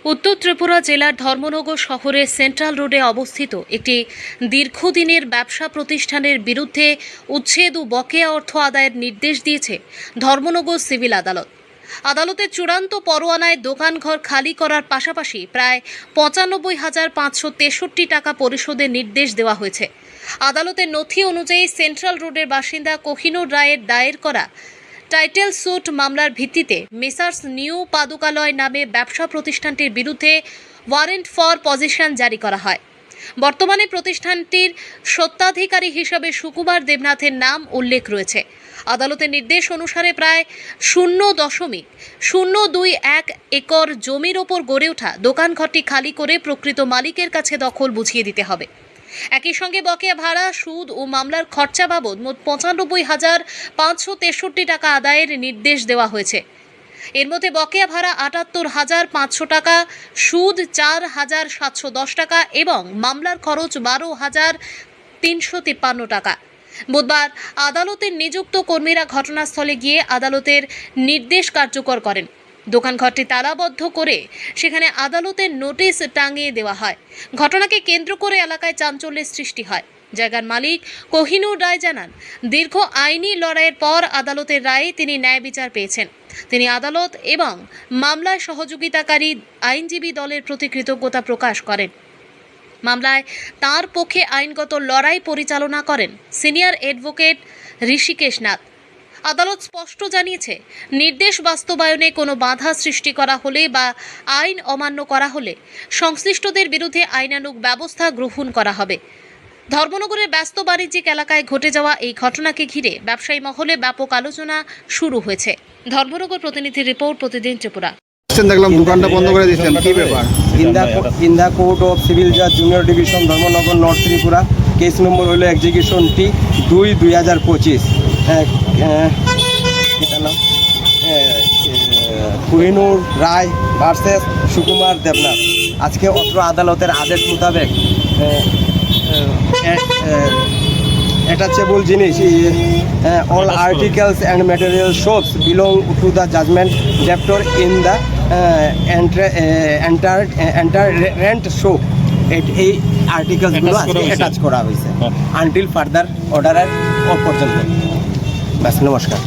উত্তর ত্রিপুরা জেলার ধর্মনগর শহরের সেন্ট্রাল রোডে অবস্থিত একটি দীর্ঘদিনের ব্যবসা প্রতিষ্ঠানের বিরুদ্ধে উচ্ছেদ ও বকেয়া অর্থ আদায়ের নির্দেশ দিয়েছে ধর্মনগর সিভিল আদালত। আদালতের চূড়ান্ত পরোয়ানায় দোকানঘর খালি করার পাশাপাশি প্রায় ৯৫,৫৬৩ টাকা পরিশোধের নির্দেশ দেওয়া হয়েছে। আদালতের নথি অনুযায়ী সেন্ট্রাল রোডের বাসিন্দা কোহিনুর রায়ের দায়ের করা টাইটেল স্যুট মামলার ভিত্তিতে মেসার্স নিউ পাদুকালয় নামে ব্যবসা প্রতিষ্ঠানটির বিরুদ্ধে ওয়ারেন্ট ফর পজিশন জারি করা হয়। বর্তমানে প্রতিষ্ঠানটির স্বত্বাধিকারী হিসাবে সুকুমার দেবনাথের নাম উল্লেখ রয়েছে। আদালতের নির্দেশ অনুসারে প্রায় 0.021 একর জমির ওপর গড়ে ওঠা দোকানঘরটি খালি করে প্রকৃত মালিকের কাছে দখল বুঝিয়ে দিতে হবে। একই সঙ্গে বকেয়া ভাড়া, সুদ ও মামলার খরচা বাবদ মোট ৯৫,৫৬৩ টাকা আদায়ের নির্দেশ দেওয়া হয়েছে। এর মধ্যে বকেয়া ভাড়া ৭৮,৫০০ টাকা, সুদ ৪,৭১০ টাকা এবং মামলার খরচ ১২,৩৫৩ টাকা। বুধবার আদালতের নিযুক্ত কর্মীরা ঘটনাস্থলে গিয়ে আদালতের নির্দেশ কার্যকর করেন। দোকানঘরটি তালাবদ্ধ করে সেখানে আদালতের নোটিশ টাঙিয়ে দেওয়া হয়। ঘটনাকে কেন্দ্র করে এলাকায় চাঞ্চল্যের সৃষ্টি হয়। জায়গার মালিক কোহিনুর রায় জানান, দীর্ঘ আইনি লড়াইয়ের পর আদালতের রায়ে তিনি ন্যায় বিচার পেয়েছেন। তিনি আদালত এবং মামলায় সহযোগিতাকারী আইনজীবী দলের প্রতি কৃতজ্ঞতা প্রকাশ করেন। মামলায় তাঁর পক্ষে আইনগত লড়াই পরিচালনা করেন সিনিয়র অ্যাডভোকেট ঋষিকেশ নাথ। আদালত স্পষ্ট জানিয়েছে, নির্দেশ বাস্তবায়নে কোনো বাধা সৃষ্টি করা হলে বা আইন অমান্য করা হলে সংশ্লিষ্টদের বিরুদ্ধে আইনানুগ ব্যবস্থা গ্রহণ করা হবে। ধর্মনগরের ব্যস্ত বাণিজ্যিক এলাকায় ঘটে যাওয়া এই ঘটনাকে ঘিরে ব্যবসায়ী মহলে ব্যাপক আলোচনা শুরু হয়েছে। ধর্মনগর প্রতিনিধি রিপোর্ট, প্রতিদিন ত্রিপুরা। দেখলাম দোকানটা বন্ধ করে দিয়েছেন, কি ব্যাপার? In the court of civil জাজ junior division Dharmanagar north Tripura, case number হলো execution T 2/2025। Kohinoor Roy versus Sukumar Debnath. আজকে অত্র আদালতের আদেশ মোতাবেক attachable জিনিস all articles and material shops belong to the judgment debtor in the enter rent show এই আর্টিকেলসগুলো আজকে অ্যাটাচ করা হয়েছে আনটিল ফার্দার অর্ডারের পর্যন্ত। ব্যাস, নমস্কার।